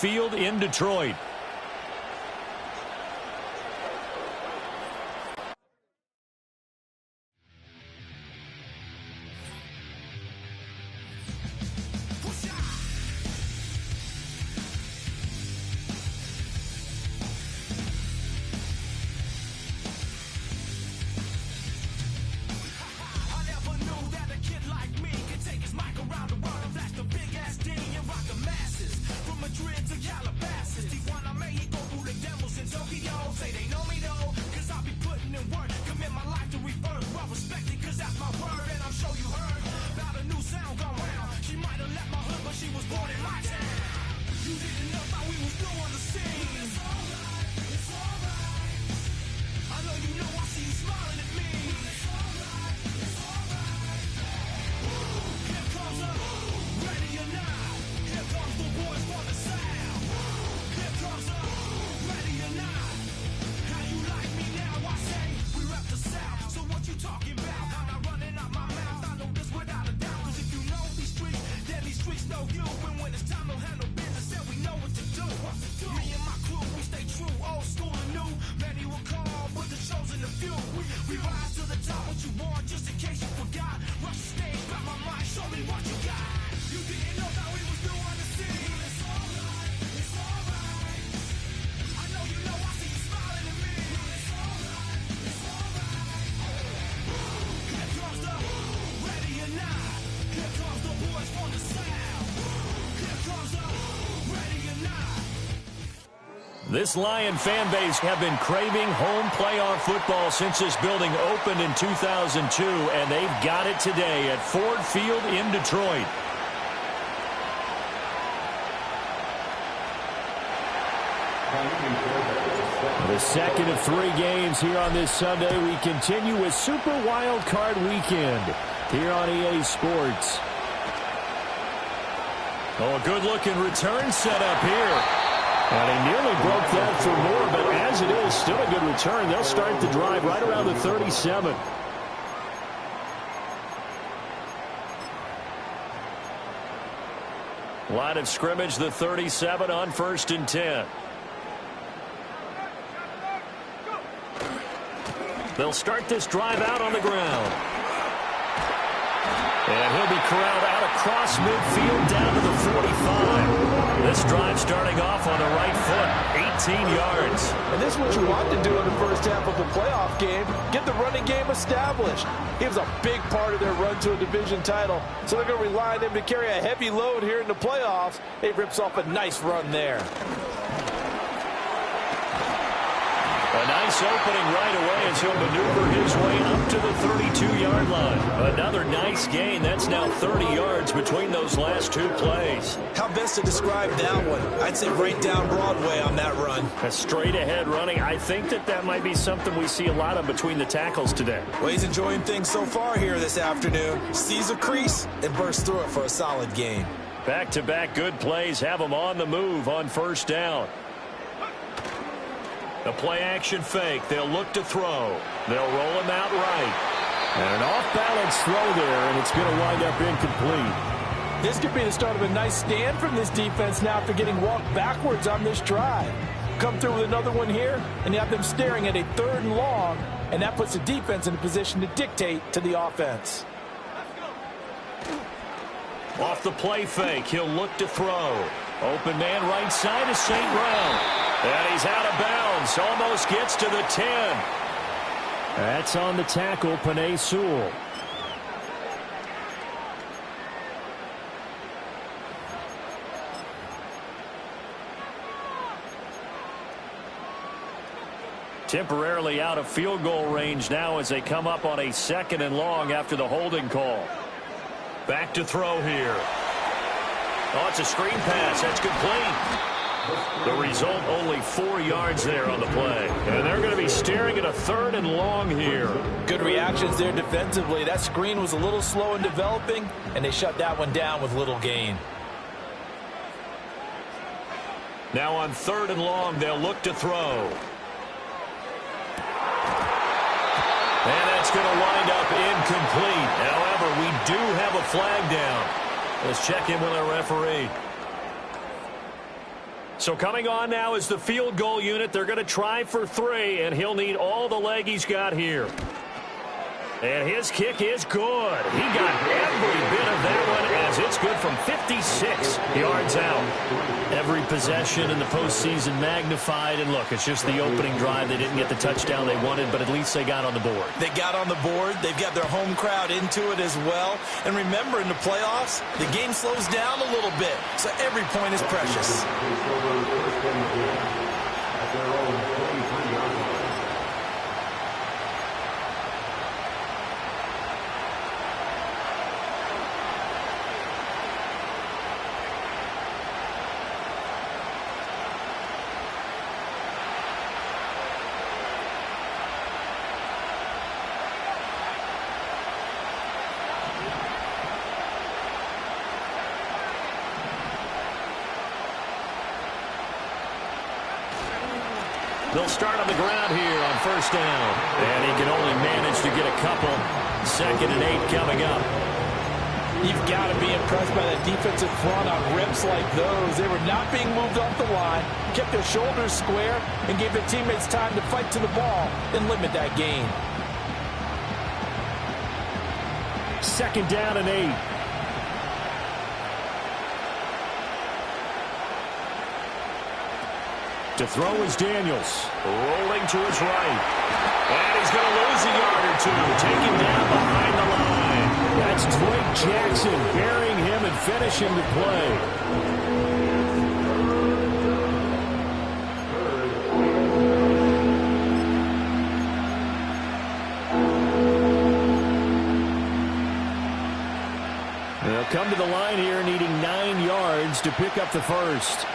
Field in Detroit. This Lion fan base have been craving home playoff football since this building opened in 2002, and they've got it today at Ford Field in Detroit. The second of 3 games here on this Sunday. We continue with Super Wildcard Weekend here on EA Sports. Oh, a good-looking return set up here. And he nearly broke that for more, but as it is, still a good return. They'll start the drive right around the 37. Line of scrimmage, the 37 on 1st and 10. They'll start this drive out on the ground. And he'll be corralled out across midfield down to the 45. This drive starting off on the right foot, 18 yards. And this is what you want to do in the first half of a playoff game, get the running game established. He was a big part of their run to a division title, so they're going to rely on him to carry a heavy load here in the playoffs. He rips off a nice run there. A nice opening right away as he'll maneuver his way up to the 32-yard line. Another nice gain. That's now 30 yards between those last 2 plays. How best to describe that one? I'd say right down Broadway on that run. A straight-ahead running. I think that might be something we see a lot of between the tackles today. Well, he's enjoying things so far here this afternoon. Sees a crease and bursts through it for a solid gain. Back-to-back good plays have him on the move on 1st down. The play-action fake. They'll look to throw. They'll roll him out right. And an off-balance throw there, and it's going to wind up incomplete. This could be the start of a nice stand from this defense now after getting walked backwards on this drive. Come through with another one here, and you have them staring at a 3rd and long, and that puts the defense in a position to dictate to the offense. Off the play fake, he'll look to throw. Open man right side is St. Brown. And he's out of bounds. Almost gets to the 10. That's on the tackle, Penei Sewell. Temporarily out of field goal range now as they come up on a 2nd and long after the holding call. Back to throw here. Oh, it's a screen pass. That's complete. The result, only 4 yards there on the play. And they're going to be staring at a 3rd and long here. Good reactions there defensively. That screen was a little slow in developing, and they shut that one down with little gain. Now on 3rd and long, they'll look to throw. And that's going to wind up incomplete. However, we do have a flag down. Let's check in with our referee. So coming on now is the field goal unit. They're going to try for 3, and he'll need all the leg he's got here. And his kick is good. He got every bit of that one as it's good from 56 yards out. Every possession in the postseason magnified. And look, it's just the opening drive. They didn't get the touchdown they wanted, but at least they got on the board. They got on the board. They've got their home crowd into it as well. And remember, in the playoffs, the game slows down a little bit. So every point is precious. They'll start on the ground here on first down. And he can only manage to get a couple. 2nd and 8 coming up. You've got to be impressed by that defensive front on rips like those. They were not being moved off the line, kept their shoulders square, and gave their teammates time to fight to the ball and limit that gain. 2nd down and 8. To throw is Daniels. Rolling to his right. And he's going to lose a yard or 2. Taken down behind the line. That's Drake Jackson burying him and finishing the play. They'll come to the line here needing 9 yards to pick up the first.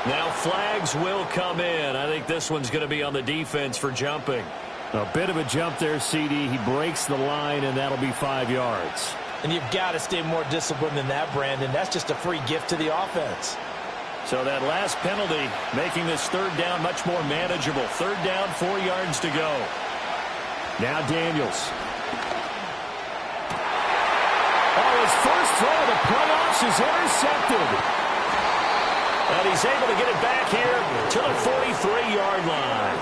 Now flags will come in. I think this one's going to be on the defense for jumping. A bit of a jump there, CD. He breaks the line, and that'll be 5 yards. And you've got to stay more disciplined than that, Brandon. That's just a free gift to the offense. So that last penalty making this 3rd down much more manageable. 3rd down, 4 yards to go. Now Daniels. Oh, his first throw of the playoffs is intercepted. And he's able to get it back here to the 43-yard line.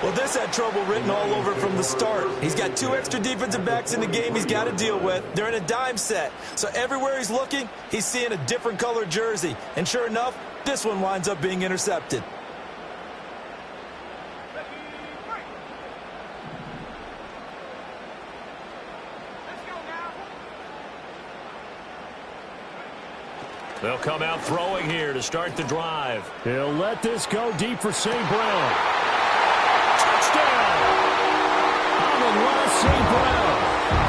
Well, this had trouble written all over from the start. He's got 2 extra defensive backs in the game he's got to deal with. They're in a dime set. So everywhere he's looking, he's seeing a different color jersey. And sure enough, this one winds up being intercepted. They'll come out throwing here to start the drive. He'll let this go deep for St. Brown. Touchdown! Amon-Ra St. Brown,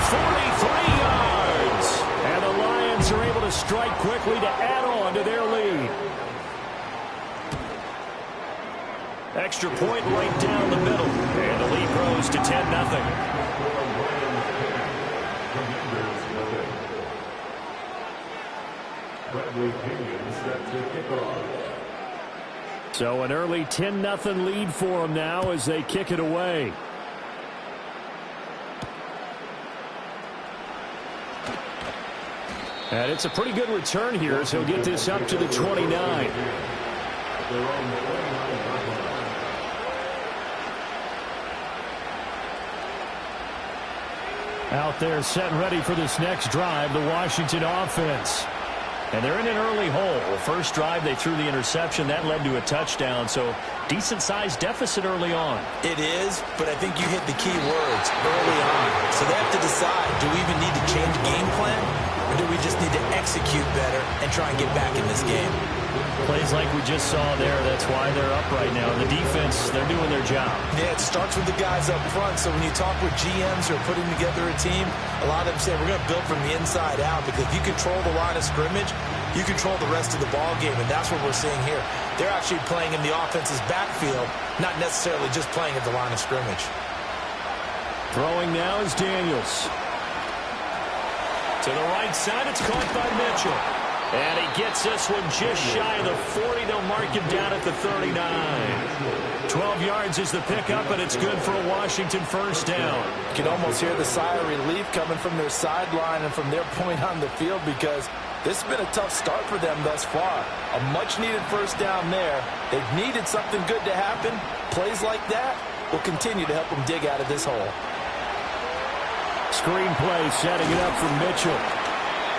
43 yards. And the Lions are able to strike quickly to add on to their lead. Extra point right down the middle. And the lead grows to 10-0. So an early 10-0 lead for them now as they kick it away. And it's a pretty good return here as he'll get this up to the 29. Out there set and ready for this next drive, the Washington offense. And they're in an early hole. The first drive, they threw the interception. That led to a touchdown, so decent-sized deficit early on. It is, but I think you hit the key words early on. So they have to decide, do we even need to change game plan, or do we just need to execute better and try and get back in this game? Plays like we just saw there, that's why they're up right now. The defense, they're doing their job. Yeah, it starts with the guys up front. So when you talk with GMs who are putting together a team, a lot of them say, we're going to build from the inside out, because if you control the line of scrimmage, you control the rest of the ball game, and that's what we're seeing here. They're actually playing in the offense's backfield, not necessarily just playing at the line of scrimmage. Throwing now is Daniels. To the right side, it's caught by Mitchell. And he gets this one just shy of the 40. They'll mark him down at the 39. 12 yards is the pickup, and it's good for a Washington first down. You can almost hear the sigh of relief coming from their sideline and from their point on the field, because This has been a tough start for them thus far. A much-needed first down there. They've needed something good to happen. Plays like that will continue to help them dig out of this hole. Screen play setting it up for Mitchell.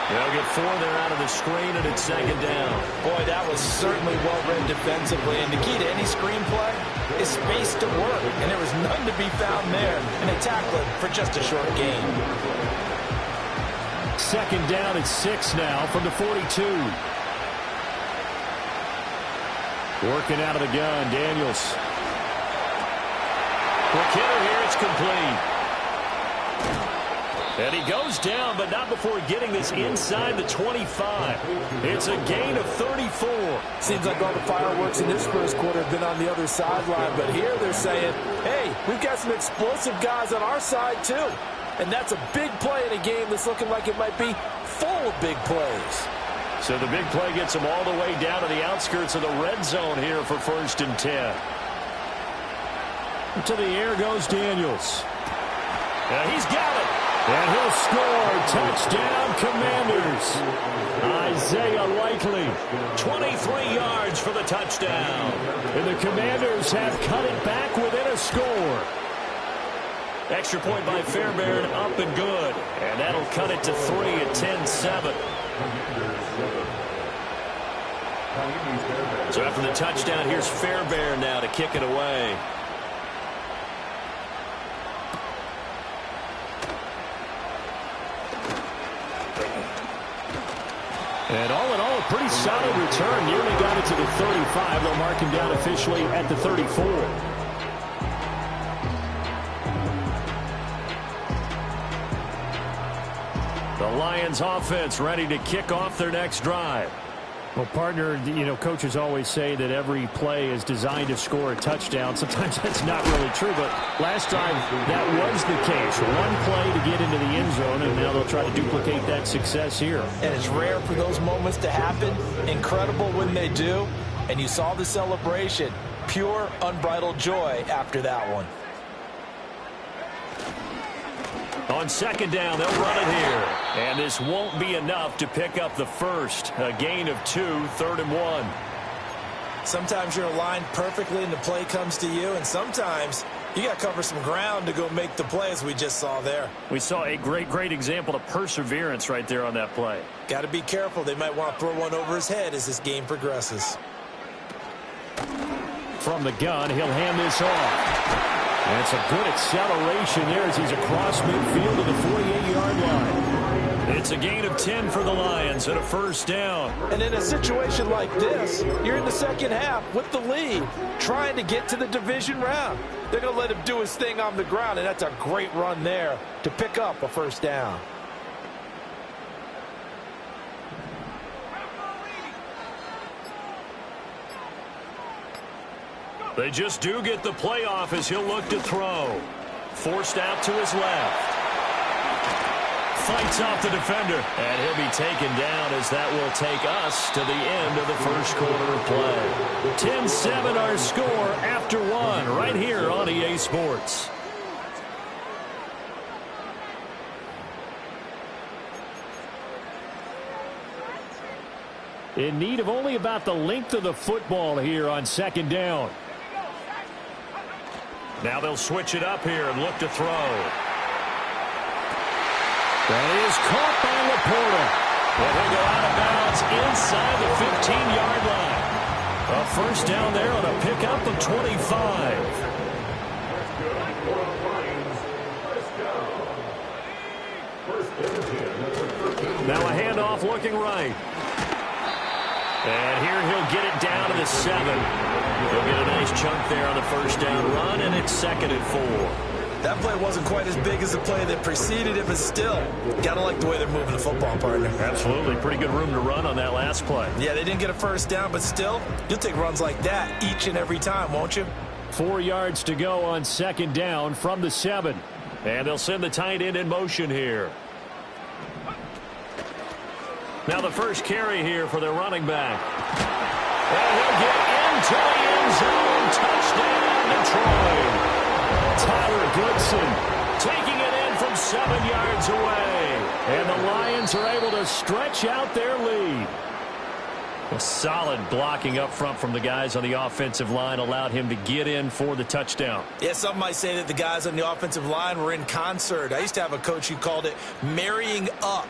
They'll get 4 there out of the screen, and it's second down. Boy, that was certainly well-read defensively. And the key to any screen play is space to work. And there was none to be found there. And they tackle it for just a short gain. Second down at 6 now from the 42. Working out of the gun, Daniels. McKinnon here, it's complete. And he goes down, but not before getting this inside the 25. It's a gain of 34. Seems like all the fireworks in this first quarter have been on the other sideline, but here they're saying, hey, we've got some explosive guys on our side too. And that's a big play in a game that's looking like it might be full of big plays. So the big play gets them all the way down to the outskirts of the red zone here for 1st and 10. To the air goes Daniels. And he's got it. And he'll score. Touchdown, Commanders. Isaiah Likely. 23 yards for the touchdown. And the Commanders have cut it back within a score. Extra point by Fairbairn, up and good. And that'll cut it to 3 at 10-7. So after the touchdown, here's Fairbairn now to kick it away. And all in all, a pretty solid return. Nearly got it to the 35. They'll mark him down officially at the 34. The Lions offense ready to kick off their next drive. Well, partner, you know, coaches always say that every play is designed to score a touchdown. Sometimes that's not really true, but last time that was the case. One play to get into the end zone, and now they'll try to duplicate that success here. And it's rare for those moments to happen. Incredible when they do. And you saw the celebration. Pure, unbridled joy after that one. On second down, they'll run it here. And this won't be enough to pick up the first. A gain of 2, 3rd and 1. Sometimes you're aligned perfectly and the play comes to you, and sometimes you got to cover some ground to go make the play, as we just saw there. We saw a great example of perseverance right there on that play. Got to be careful. They might want to throw one over his head as this game progresses. From the gun, he'll hand this off. And it's a good acceleration there as he's across midfield to the 48-yard line. It's a gain of 10 for the Lions and a first down. And in a situation like this, you're in the second half with the lead, trying to get to the division round. They're going to let him do his thing on the ground, and that's a great run there to pick up a first down. They just do get the playoff as he'll look to throw. Forced out to his left. Fights off the defender. And he'll be taken down as that will take us to the end of the first quarter of play. 10-7 our score after 1 right here on EA Sports. In need of only about the length of the football here on second down. Now they'll switch it up here and look to throw. That is caught by Laporta. And he'll go out of bounds inside the 15-yard line. A first down there on a pickup of 25. Now a handoff looking right. And here he'll get it down to the 7. He'll get a nice chunk there on the first down run, and it's 2nd and 4. That play wasn't quite as big as the play that preceded it, but still, gotta like the way they're moving the football, partner. Absolutely. Pretty good room to run on that last play. Yeah, they didn't get a first down, but still, you'll take runs like that each and every time, won't you? 4 yards to go on second down from the 7. And they'll send the tight end in motion here. Now the first carry here for their running back. And he'll get into the end zone. Touchdown, Detroit. Tyler Goodson taking it in from 7 yards away. And the Lions are able to stretch out their lead. A solid blocking up front from the guys on the offensive line allowed him to get in for the touchdown. Yeah, some might say that the guys on the offensive line were in concert. I used to have a coach who called it marrying up,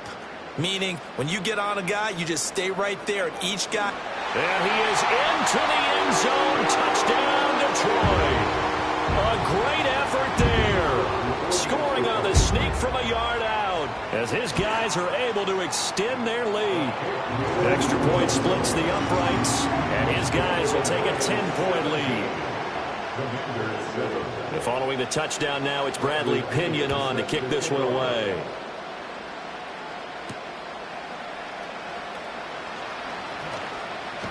meaning when you get on a guy, you just stay right there, and each guy. And he is into the end zone. Touchdown, Detroit. A great effort there. Scoring on the sneak from a yard out as his guys are able to extend their lead. Extra point splits the uprights, and his guys will take a 10-point lead. And following the touchdown now, it's Bradley Pinion on to kick this one away.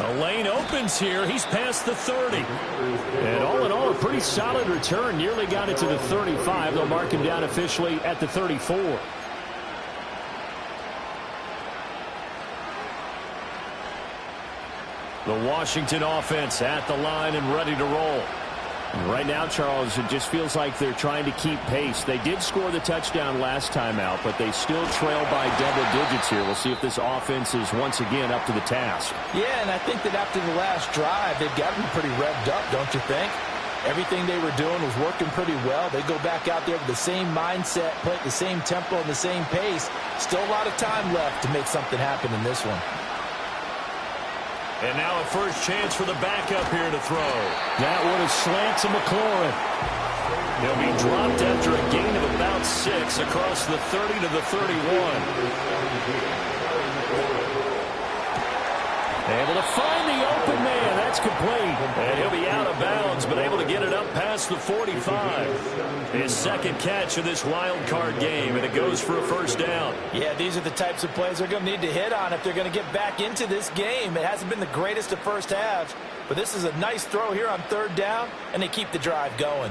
A lane opens here. He's past the 30. And all in all, a pretty solid return. Nearly got it to the 35. They'll mark him down officially at the 34. The Washington offense at the line and ready to roll. And right now, Charles, it just feels like they're trying to keep pace. They did score the touchdown last time out, but they still trail by double digits here. We'll see if this offense is once again up to the task. Yeah, and I think that after the last drive, they've got to be pretty revved up, don't you think? Everything they were doing was working pretty well. They go back out there with the same mindset, play at the same tempo and the same pace. Still a lot of time left to make something happen in this one. And now a first chance for the backup here to throw. That one is slant to McLaurin. He'll be dropped after a gain of about 6 across the 30 to the 31. Able to find the open man. That's complete. And he'll be out of bounds, but able to get it up past the 45. His second catch of this wild card game, and it goes for a first down. Yeah, these are the types of plays they're going to need to hit on if they're going to get back into this game. It hasn't been the greatest of first halves, but this is a nice throw here on third down, and they keep the drive going.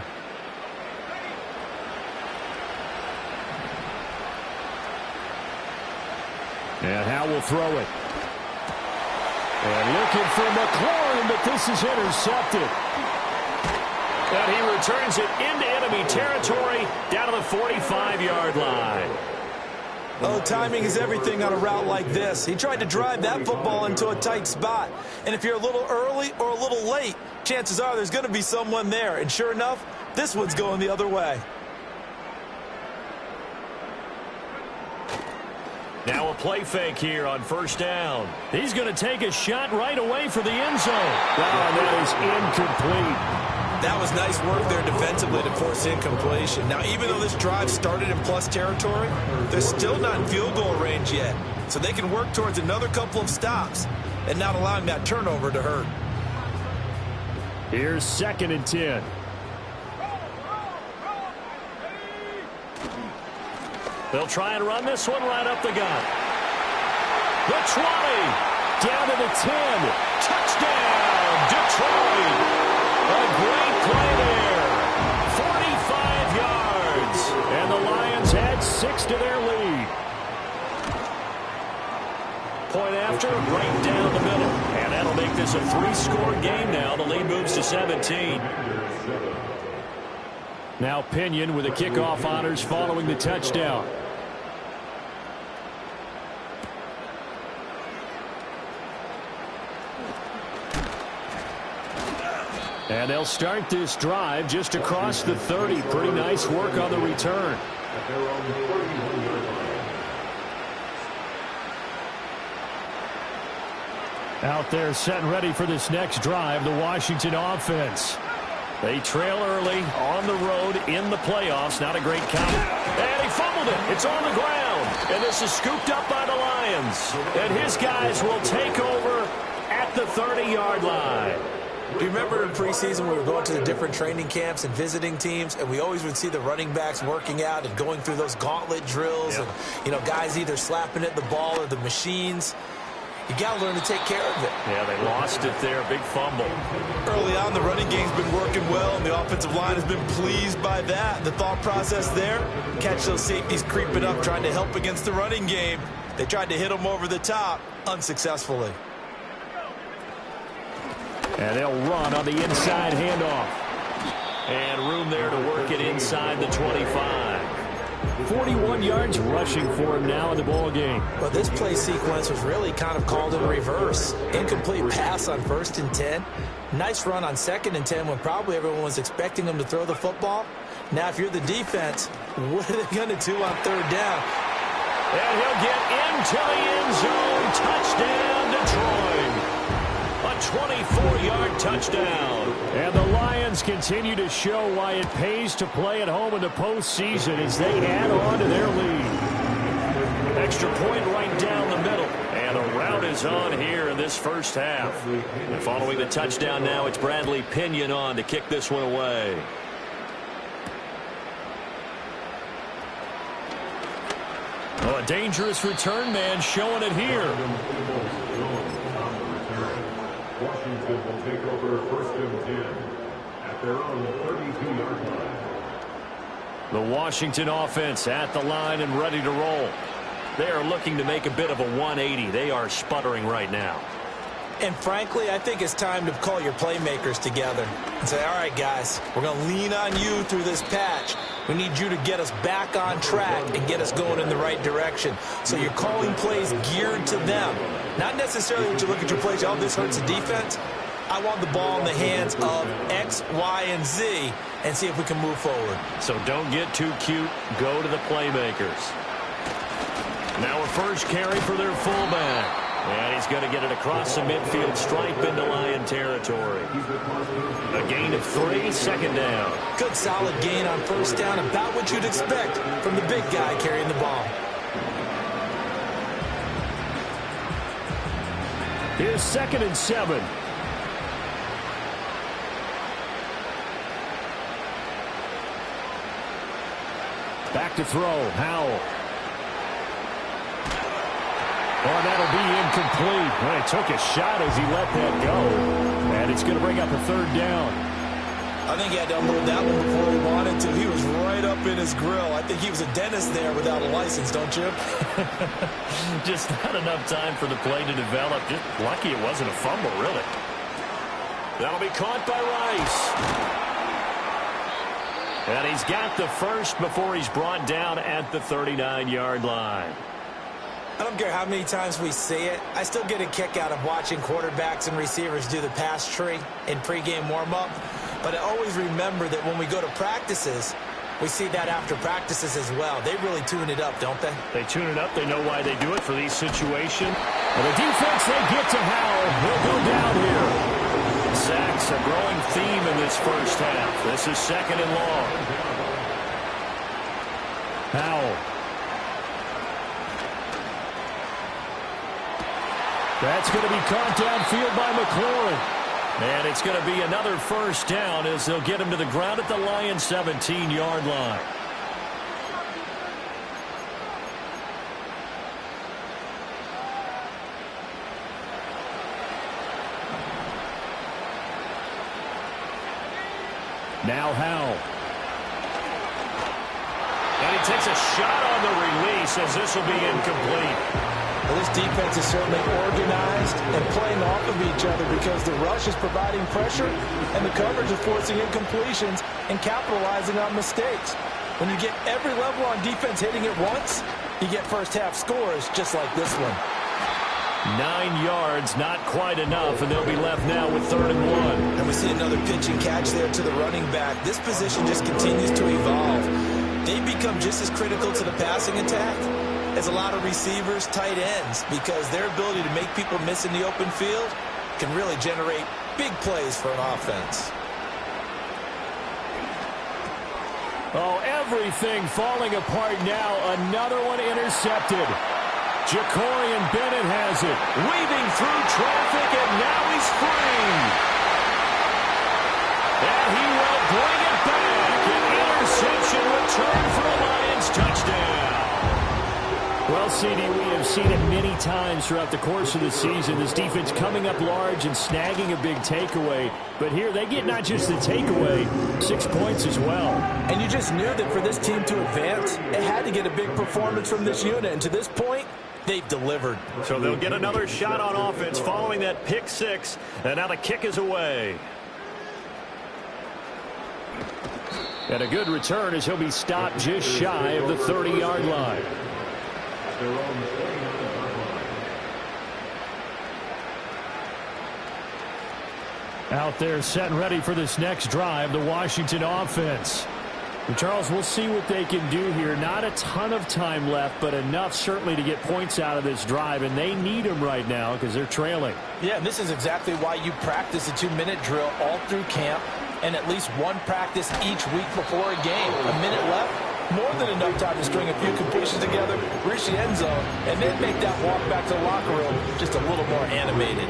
And Howe will throw it. And looking for McLaurin, but this is intercepted. And he returns it into enemy territory down to the 45-yard line. Oh, timing is everything on a route like this. He tried to drive that football into a tight spot. And if you're a little early or a little late, chances are there's going to be someone there. And sure enough, this one's going the other way. Now a play fake here on first down. He's going to take a shot right away for the end zone. Oh, that is incomplete. That was nice work there defensively to force incompletion. Now, even though this drive started in plus territory, they're still not in field goal range yet. So they can work towards another couple of stops and not allowing that turnover to hurt. Here's 2nd and 10. They'll try and run this one right up the gut. The 20. Down to the 10. Touchdown, Detroit. A great play there. 45 yards. And the Lions add 6 to their lead. Point after, right down the middle. And that'll make this a 3-score game now. The lead moves to 17. Now Pinion with the kickoff honors following the touchdown. And they'll start this drive just across the 30. Pretty nice work on the return. Out there set and ready for this next drive, the Washington offense. They trail early on the road in the playoffs. Not a great count. And he fumbled it. It's on the ground. And this is scooped up by the Lions. And his guys will take over at the 30-yard line. Do you remember in preseason we were going to the different training camps and visiting teams, and we always would see the running backs working out and going through those gauntlet drills, and, you know, guys either slapping at the ball or the machines. You got to learn to take care of it. Yeah, they lost it there. Big fumble. Early on, the running game's been working well, and the offensive line has been pleased by that. The thought process there, catch those safeties creeping up, trying to help against the running game. They tried to hit them over the top, unsuccessfully. And they'll run on the inside handoff. And room there to work it inside the 25. 41 yards rushing for him now in the ball game. Well, this play sequence was really kind of called in reverse. Incomplete pass on 1st and 10. Nice run on 2nd and 10 when probably everyone was expecting him to throw the football. Now, if you're the defense, what are they going to do on 3rd down? And he'll get into the end zone. Touchdown, Detroit. A 24-yard touchdown. And the Lions continue to show why it pays to play at home in the postseason as they add on to their lead. Extra point right down the middle. And a route is on here in this first half. And following the touchdown now, it's Bradley Pinion on to kick this one away. Oh, a dangerous return man showing it here. Washington will take over 1st and 10 at their own 32-yard line. The Washington offense at the line and ready to roll. They are looking to make a bit of a 180. They are sputtering right now. And frankly, I think it's time to call your playmakers together and say, all right, guys, we're going to lean on you through this patch. We need you to get us back on track and get us going in the right direction. So you're calling plays geared to them. Not necessarily when you look at your plays, oh, this hurts the defense. I want the ball in the hands of X, Y, and Z and see if we can move forward. So don't get too cute. Go to the playmakers. Now a first carry for their fullback. And he's going to get it across the midfield stripe into Lion territory. A gain of 3, 2nd down. Good solid gain on 1st down, about what you'd expect from the big guy carrying the ball. Here's 2nd and 7. Back to throw, Howell. Oh, that'll be incomplete. Well, he took a shot as he let that go. And it's going to bring up a 3rd down. I think he had to unload that one before he wanted to. He was right up in his grill. I think he was a dentist there without a license, don't you? Just not enough time for the play to develop. Just lucky it wasn't a fumble, really. That'll be caught by Rice. And he's got the first before he's brought down at the 39-yard line. I don't care how many times we see it. I still get a kick out of watching quarterbacks and receivers do the pass tree in pregame warm-up. But I always remember that when we go to practices, we see that after practices as well. They really tune it up, don't they? They tune it up. They know why they do it for these situations. And the defense, they get to Howell. He'll go down here. Sacks, a growing theme in this first half. This is 2nd and long. Howell. That's going to be caught downfield by McLaurin. And it's going to be another first down as they'll get him to the ground at the Lions' 17-yard line. Now Howell. And he takes a shot on the release as this will be incomplete. Well, this defense is certainly organized and playing off of each other because the rush is providing pressure and the coverage is forcing incompletions and capitalizing on mistakes. When you get every level on defense hitting it once, you get first-half scores just like this one. 9 yards, not quite enough, and they'll be left now with 3rd and 1. And we see another pitch and catch there to the running back. This position just continues to evolve. They become just as critical to the passing attack as a lot of receivers, tight ends, because their ability to make people miss in the open field can really generate big plays for an offense. Oh, everything falling apart now. Another one intercepted. Jacorian Bennett has it. Weaving through traffic, and now he's free. And he will bring it back. An interception return for a Lions touchdown. Well, CD, we have seen it many times throughout the course of the season. This defense coming up large and snagging a big takeaway. But here they get not just the takeaway, 6 points as well. And you just knew that for this team to advance, it had to get a big performance from this unit. And to this point, they've delivered. So they'll get another shot on offense following that pick six. And now the kick is away. And a good return as he'll be stopped just shy of the 30-yard line. Their own 29-yard line. Out there set and ready for this next drive, the Washington offense. And Charles, we'll see what they can do here. Not a ton of time left, but enough certainly to get points out of this drive, and they need them right now because they're trailing. Yeah, and this is exactly why you practice a 2-minute drill all through camp and at least one practice each week before a game. A minute left, more than enough time to string a few completions together, reach the end zone, and then make that walk back to the locker room just a little more animated.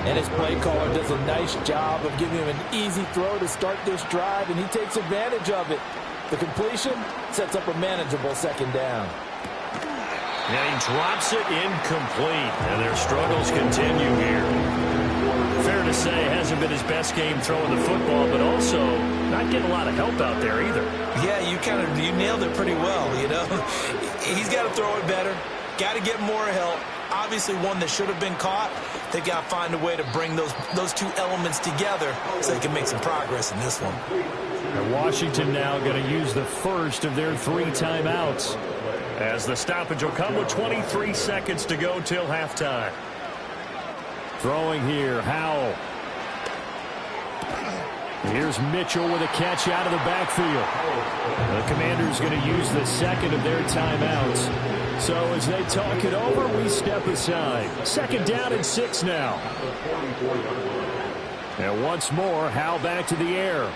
And his play caller does a nice job of giving him an easy throw to start this drive, and he takes advantage of it. The completion sets up a manageable second down. And he drops it incomplete, and their struggles continue here. Fair to say, hasn't been his best game throwing the football, but also not getting a lot of help out there either. Yeah, you nailed it pretty well, you know. He's got to throw it better, got to get more help. Obviously one that should have been caught. They got to find a way to bring those two elements together so they can make some progress in this one. And Washington now going to use the first of their 3 timeouts, as the stoppage will come with 23 seconds to go till halftime. Throwing here, Howell. Here's Mitchell with a catch out of the backfield. The Commanders going to use the second of their timeouts. So as they talk it over, we step aside. Second down and 6 now. And once more, Howell back to the air.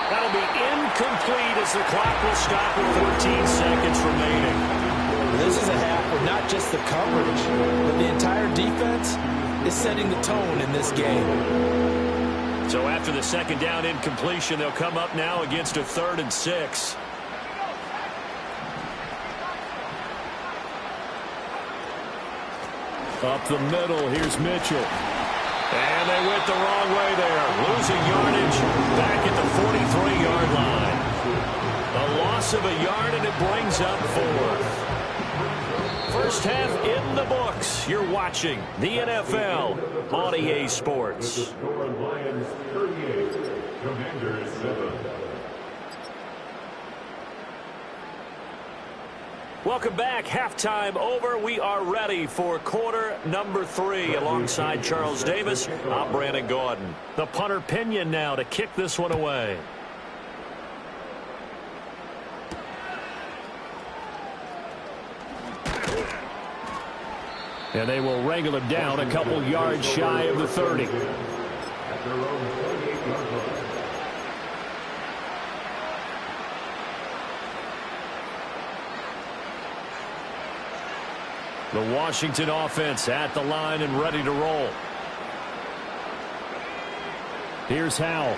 That'll be incomplete as the clock will stop with 14 seconds remaining. This is a half where not just the coverage, but the entire defense is setting the tone in this game. So after the second down incompletion, they'll come up now against a 3rd and 6. Up the middle, here's Mitchell. And they went the wrong way there. Losing yardage back at the 43-yard line. A loss of a yard, and it brings up 4th. First half in the books. You're watching the NFL on EA Sports. The score on Lions 38, Commanders 7. Welcome back. Halftime over. We are ready for quarter number 3. Alongside Charles Davis, I'm Brandon Gordon. The punter Pinion now to kick this one away. And they will wrangle him down a couple yards shy of the 30. At their own 28-yard line. The Washington offense at the line and ready to roll. Here's Howell.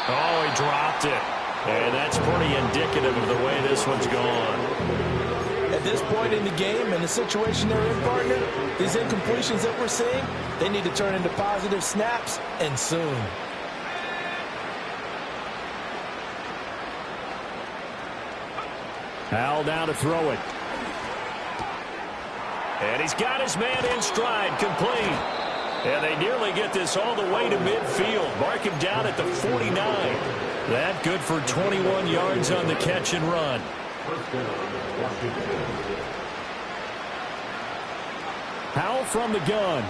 Oh, he dropped it. And that's pretty indicative of the way this one's gone. At this point in the game and the situation they're in, partner, these incompletions that we're seeing, they need to turn into positive snaps, and soon. Howell down to throw it. And he's got his man in stride, complete. And they nearly get this all the way to midfield. Mark him down at the 49. That good for 21 yards on the catch and run. Howell from the gun.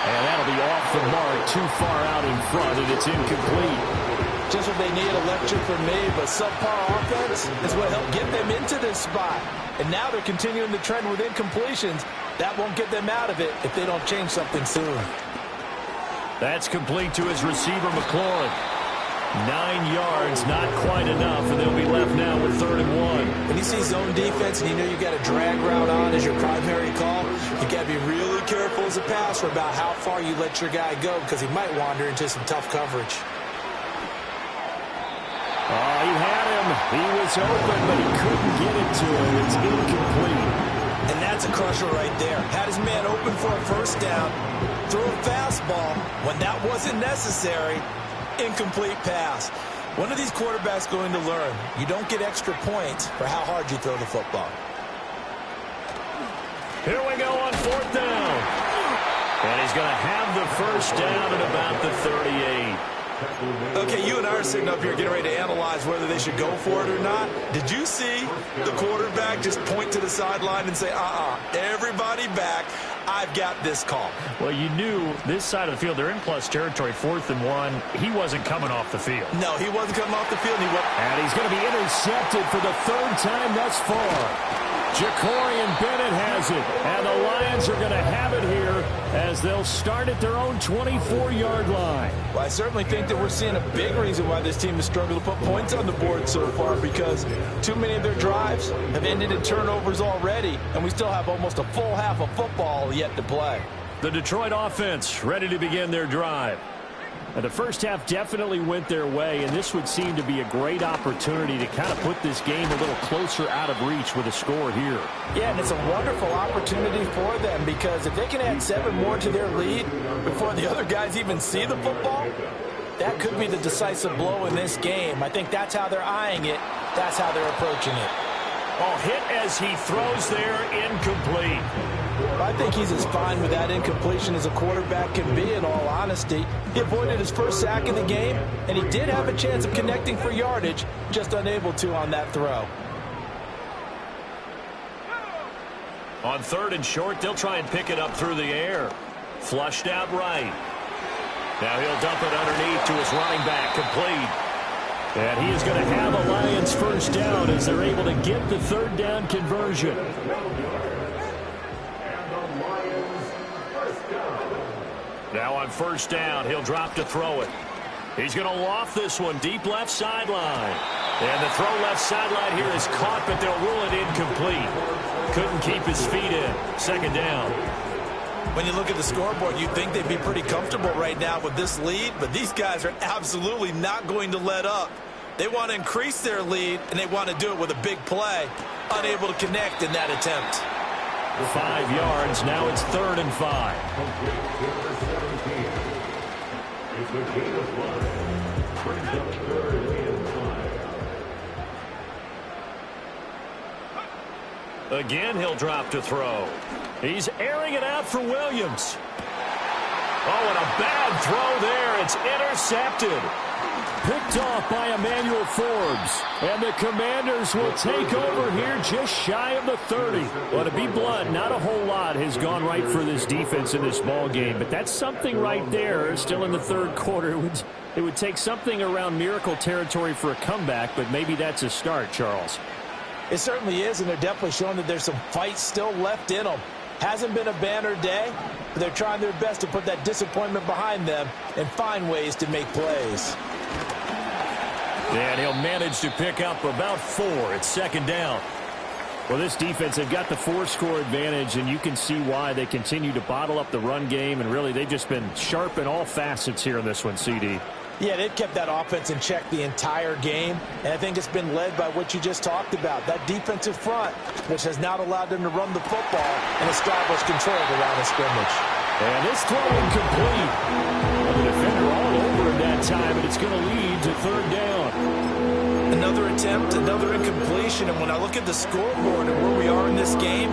And that'll be off the mark, too far out in front, and it's incomplete. Just what they need, a lecture from me, but subpar offense is what helped get them into this spot. And now they're continuing the trend with incompletions. That won't get them out of it if they don't change something soon. That's complete to his receiver, McLaurin. 9 yards, not quite enough, and they'll be left now with 3rd and 1. When you see zone defense and you know you got a drag route on as your primary call, you got to be really careful as a passer about how far you let your guy go because he might wander into some tough coverage. Oh, he had him. He was open, but he couldn't get it to him. It's incomplete. And that's a crusher right there. Had his man open for a first down, threw a fastball when that wasn't necessary. Incomplete pass. One of these quarterbacks going to learn, you don't get extra points for how hard you throw the football. Here we go on 4th down. And he's going to have the first down at about the 38. Okay, you and I are sitting up here getting ready to analyze whether they should go for it or not. Did you see the quarterback just point to the sideline and say, everybody back, I've got this call? Well, you knew this side of the field, they're in plus territory, 4th and 1. He wasn't coming off the field. No, he wasn't coming off the field. And he's going to be intercepted for the 3rd time thus far. Ja'Cory Bennett has it, and the Lions are going to have it here as they'll start at their own 24-yard line. Well, I certainly think that we're seeing a big reason why this team has struggled to put points on the board so far, because too many of their drives have ended in turnovers already, and we still have almost a full half of football yet to play. The Detroit offense ready to begin their drive. And the first half definitely went their way, and this would seem to be a great opportunity to kind of put this game a little closer out of reach with a score here. Yeah, and it's a wonderful opportunity for them, because if they can add 7 more to their lead before the other guys even see the football, that could be the decisive blow in this game. I think that's how they're eyeing it. That's how they're approaching it. Oh, hit as he throws there, incomplete. I think he's as fine with that incompletion as a quarterback can be, in all honesty. He avoided his first sack in the game, and he did have a chance of connecting for yardage, just unable to on that throw. On 3rd and short, they'll try and pick it up through the air. Flushed out right. Now he'll dump it underneath to his running back, complete. And he is going to have a Lions first down as they're able to get the 3rd down conversion. Now on 1st down, he'll drop to throw it. He's going to loft this one deep left sideline. And the throw left sideline here is caught, but they'll rule it incomplete. Couldn't keep his feet in. 2nd down. When you look at the scoreboard, you'd think they'd be pretty comfortable right now with this lead, but these guys are absolutely not going to let up. They want to increase their lead, and they want to do it with a big play. Unable to connect in that attempt. 5 yards. Now it's 3rd and 5. It's a gain of 1. Brings up 3rd and 5. Again, he'll drop to throw. He's airing it out for Williams. Oh, and a bad throw there. It's intercepted. Picked off by Emmanuel Forbes. And the Commanders will take over here just shy of the 30. Well, to be blunt, not a whole lot has gone right for this defense in this ball game. But that's something right there. Still in the 3rd quarter. It would take something around miracle territory for a comeback, but maybe that's a start, Charles. It certainly is, and they're definitely showing that there's some fight still left in them. Hasn't been a banner day, but they're trying their best to put that disappointment behind them and find ways to make plays. And he'll manage to pick up about 4. It's 2nd down. Well, this defense, they've got the 4-score advantage, and you can see why they continue to bottle up the run game, and really they've just been sharp in all facets here in this one, CD. Yeah, they've kept that offense in check the entire game, and I think it's been led by what you just talked about, that defensive front, which has not allowed them to run the football and establish control of the line of scrimmage. And this throw incomplete. The defender all over him that time, and it's going to lead to 3rd down. Another attempt, another incompletion, and when I look at the scoreboard and where we are in this game,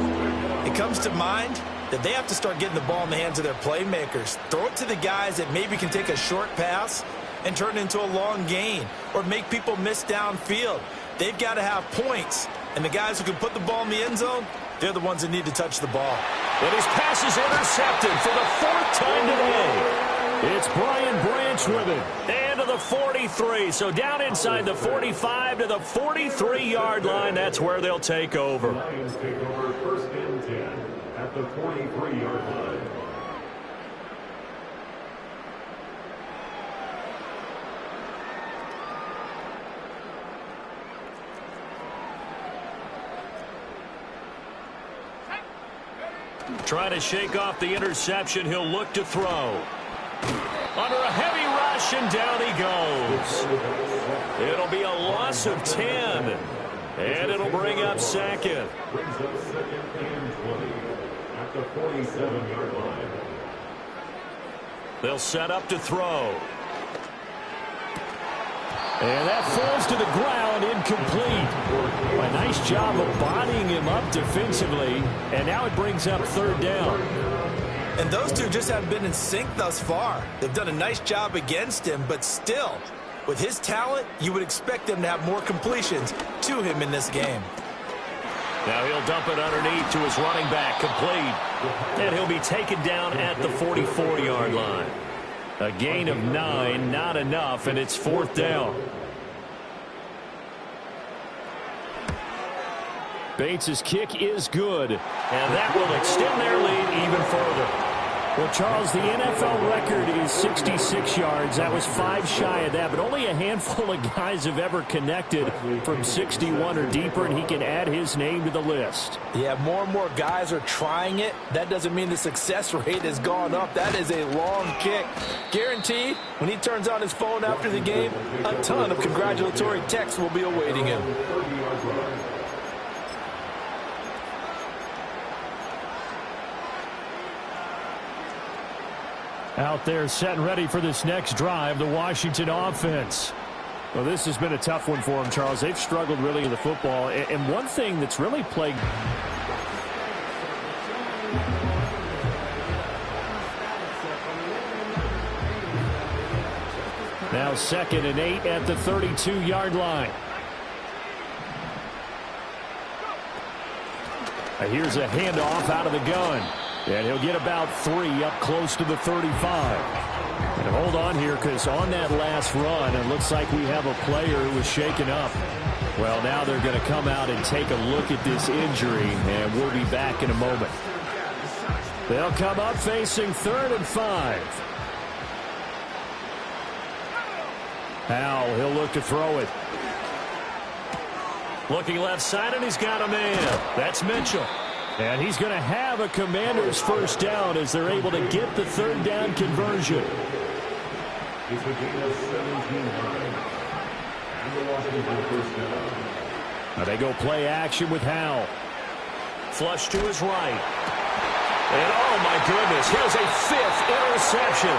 it comes to mind that they have to start getting the ball in the hands of their playmakers. Throw it to the guys that maybe can take a short pass and turn it into a long gain or make people miss downfield. They've got to have points, and the guys who can put the ball in the end zone, they're the ones that need to touch the ball. But his pass is intercepted for the 4th time today. It's Brian Branch with it. And to the 43. So down inside the 45 to the 43-yard line. That's where they'll take over. Lions take over 1st and 10 at the 43-yard line. Trying to shake off the interception. He'll look to throw. Under a heavy rush, and down he goes. It'll be a loss of 10. And it'll bring up 2nd. Brings up 2nd and 20 at the 47-yard line. They'll set up to throw. And that falls to the ground, incomplete. A nice job of bodying him up defensively. And now it brings up 3rd down. And those two just haven't been in sync thus far. They've done a nice job against him, but still, with his talent, you would expect them to have more completions to him in this game. Now he'll dump it underneath to his running back, complete. And he'll be taken down at the 44-yard line. A gain of 9, not enough, and it's 4th down. Bates' kick is good, and that will extend their lead even further. Well, Charles, the NFL record is 66 yards. That was 5 shy of that, but only a handful of guys have ever connected from 61 or deeper, and he can add his name to the list. Yeah, more and more guys are trying it. That doesn't mean the success rate has gone up. That is a long kick. Guaranteed, when he turns on his phone after the game, a ton of congratulatory texts will be awaiting him. Out there set and ready for this next drive, the Washington offense. Well, this has been a tough one for them, Charles. They've struggled really in the football. And one thing that's really plagued... Now 2nd and 8 at the 32-yard line. Here's a handoff out of the gun. And he'll get about 3 up close to the 35. And hold on here, because on that last run, it looks like we have a player who was shaken up. Well, now they're going to come out and take a look at this injury, and we'll be back in a moment. They'll come up facing 3rd and 5. Howell, he'll look to throw it. Looking left side, and he's got a man. That's Mitchell. And he's going to have a Commander's first down as they're able to get the 3rd down conversion. It's a gain of 17 yards. And the Washington first down. Now they go play action with Howell. Flush to his right. And oh my goodness, here's a 5th interception.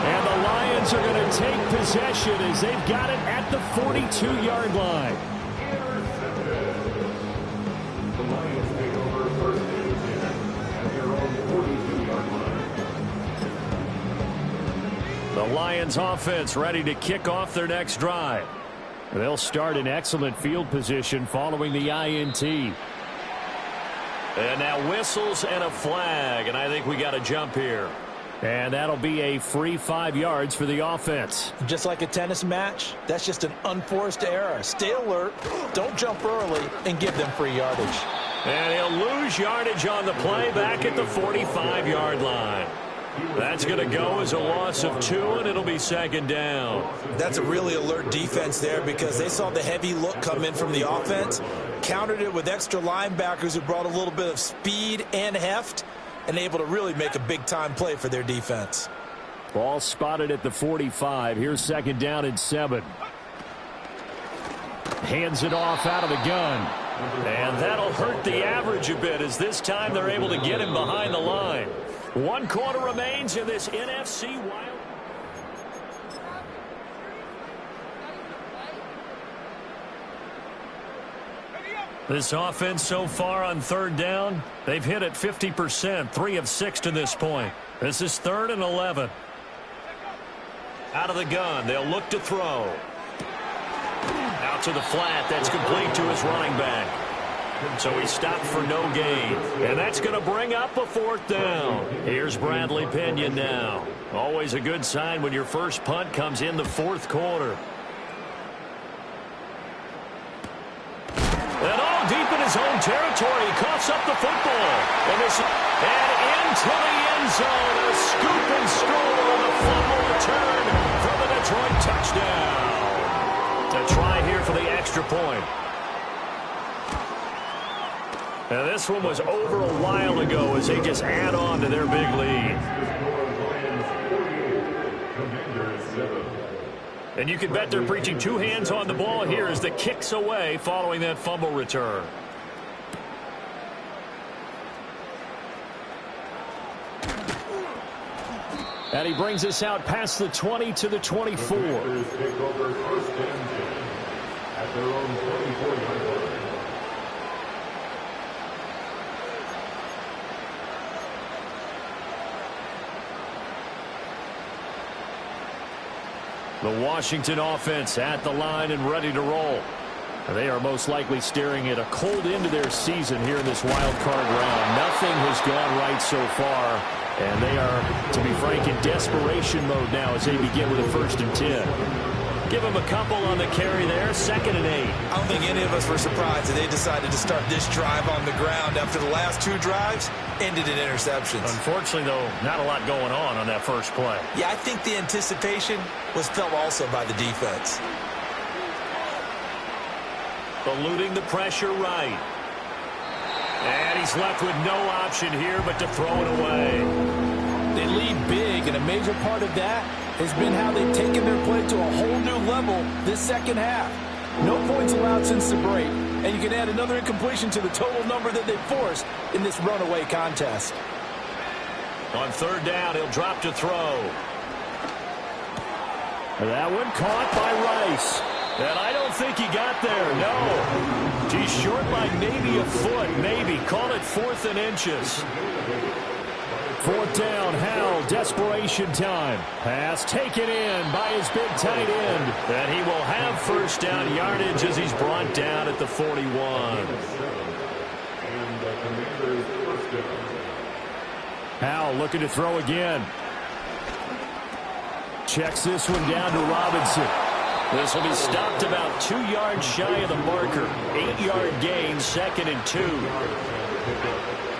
And the Lions are going to take possession as they've got it at the 42-yard line. The Lions offense ready to kick off their next drive. They'll start in excellent field position following the INT. And now whistles and a flag, and I think we got a jump here. And that'll be a free 5 yards for the offense. Just like a tennis match, that's just an unforced error. Stay alert, don't jump early, and give them free yardage. And he'll lose yardage on the play back at the 45-yard line. That's going to go as a loss of 2, and it'll be 2nd down. That's a really alert defense there because they saw the heavy look come in from the offense, countered it with extra linebackers who brought a little bit of speed and heft, and able to really make a big-time play for their defense. Ball spotted at the 45. Here's 2nd down and 7. Hands it off out of the gun. And that'll hurt the average a bit as this time they're able to get him behind the line. 1 quarter remains in this NFC Wild. This offense so far on 3rd down, they've hit it 50%, 3 of 6 to this point. This is 3rd and 11. Out of the gun, they'll look to throw. Out to the flat, that's complete to his running back. So he stopped for no gain. And that's going to bring up a 4th down. Here's Bradley Pinion now. Always a good sign when your first punt comes in the 4th quarter. And all deep in his own territory, he coughs up the football. And into the end zone, a scoop and score on the fumble return for the Detroit touchdown. A try here for the extra point. Now this one was over a while ago as they just add on to their big lead. And you can bet they're preaching 2 hands on the ball here as the kick's away following that fumble return. And he brings us out past the 20 to the 24. Take over 1st and 10 at their own 24-yard line. The Washington offense at the line and ready to roll. They are most likely staring at a cold end to their season here in this wild card round. Nothing has gone right so far, and they are, to be frank, in desperation mode now as they begin with a 1st and 10. Give them a couple on the carry there, 2nd and 8. I don't think any of us were surprised that they decided to start this drive on the ground after the last 2 drives ended in interceptions. Unfortunately, though, not a lot going on that first play. Yeah, I think the anticipation was felt also by the defense. Eluding the pressure right. And he's left with no option here but to throw it away. They lead big, and a major part of that has been how they've taken their play to a whole new level this second half. No points allowed since the break, and you can add another incompletion to the total number that they've forced in this runaway contest. On 3rd down, he'll drop to throw. That one caught by Rice. And I don't think he got there, no. He's short by maybe a foot, maybe. Call it 4th and inches. 4th down, Howell, desperation time. Pass taken in by his big tight end. And he will have 1st down yardage as he's brought down at the 41. Howell looking to throw again. Checks this one down to Robinson. This will be stopped about 2 yards shy of the marker. 8-yard gain, 2nd and 2.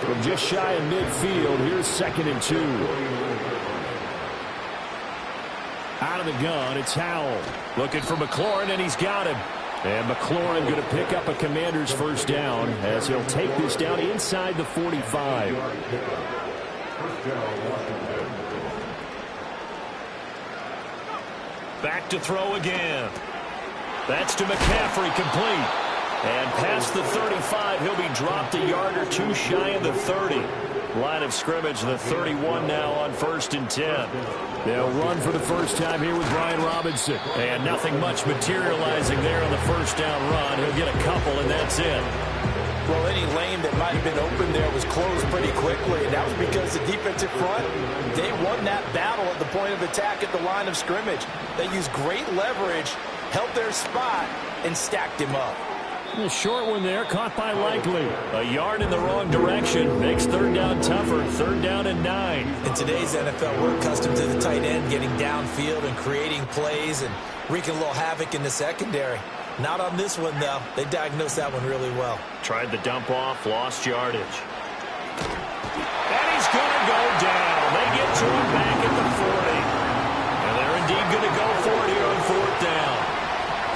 From just shy of midfield, here's 2nd and 2. Out of the gun, it's Howell. Looking for McLaurin, and he's got him. And McLaurin going to pick up a Commander's 1st down as he'll take this down inside the 45. Back to throw again. That's to McCaffrey, complete. And past the 35, he'll be dropped a yard or 2 shy of the 30. Line of scrimmage, the 31 now on 1st and 10. They'll run for the first time here with Brian Robinson. And nothing much materializing there on the 1st down run. He'll get a couple, and that's it. Well, any lane that might have been open there was closed pretty quickly, and that was because the defensive front, they won that battle at the point of attack at the line of scrimmage. They used great leverage, held their spot, and stacked him up. A short one there, caught by Likely. A yard in the wrong direction makes 3rd down tougher. 3rd down and 9. In today's NFL, we're accustomed to the tight end getting downfield and creating plays and wreaking a little havoc in the secondary. Not on this one, though. They diagnosed that one really well. Tried the dump off, lost yardage. And he's going to go down. They get to him back at the 40. And they're indeed going to go for it here on 4th down.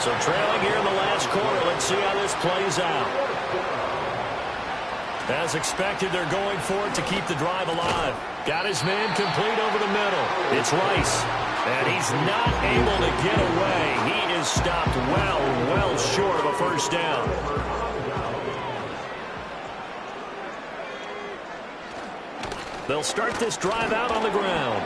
So trailing here in the last quarter. Let's see how this plays out. As expected, they're going for it to keep the drive alive. Got his man complete over the middle. It's Rice. And he's not able to get away. He is stopped well short of a 1st down. They'll start this drive out on the ground.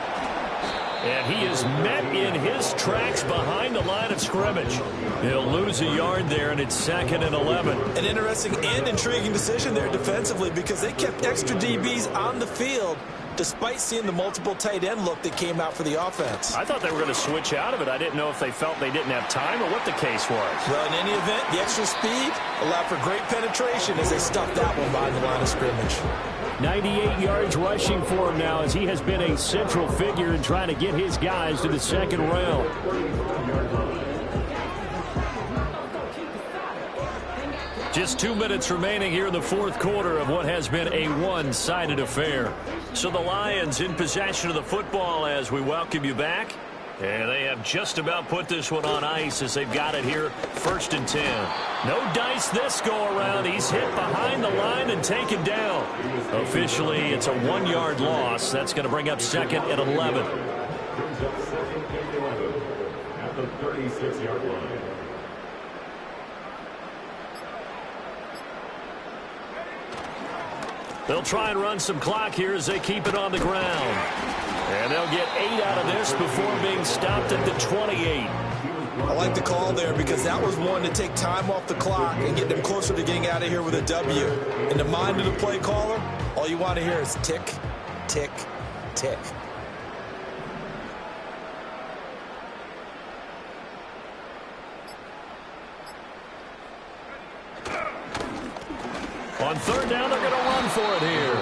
And he is met in his tracks behind the line of scrimmage. He'll lose a yard there, and it's 2nd and 11. An interesting and intriguing decision there defensively because they kept extra DBs on the field despite seeing the multiple tight end look that came out for the offense. I thought they were going to switch out of it. I didn't know if they felt they didn't have time or what the case was. Well, in any event, the extra speed allowed for great penetration as they stuffed that one behind the line of scrimmage. 98 yards rushing for him now as he has been a central figure in trying to get his guys to the 2nd round. Just 2 minutes remaining here in the 4th quarter of what has been a one-sided affair. So the Lions in possession of the football as we welcome you back. And they have just about put this one on ice as they've got it here, 1st and 10. No dice this go-around. He's hit behind the line and taken down. Officially, it's a 1-yard loss. That's going to bring up 2nd and 11. At the 36-yard line. They'll try and run some clock here as they keep it on the ground. And they'll get 8 out of this before being stopped at the 28. I like the call there because that was one to take time off the clock and get them closer to getting out of here with a W. In the mind of the play caller, all you want to hear is tick, tick, tick. On third down, they're going to run for it here.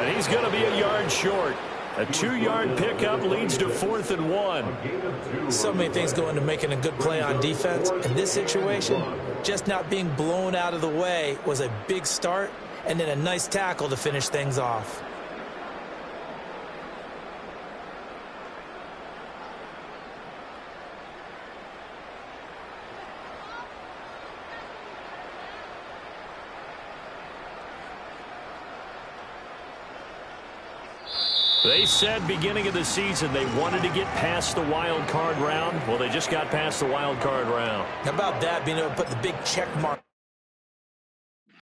And he's going to be a yard short. A 2-yard pickup leads to 4th and 1. So many things go into making a good play on defense. In this situation, just not being blown out of the way was a big start, and then a nice tackle to finish things off. They said beginning of the season they wanted to get past the wild card round. Well, they just got past the wild card round. How about that, being able to put the big check mark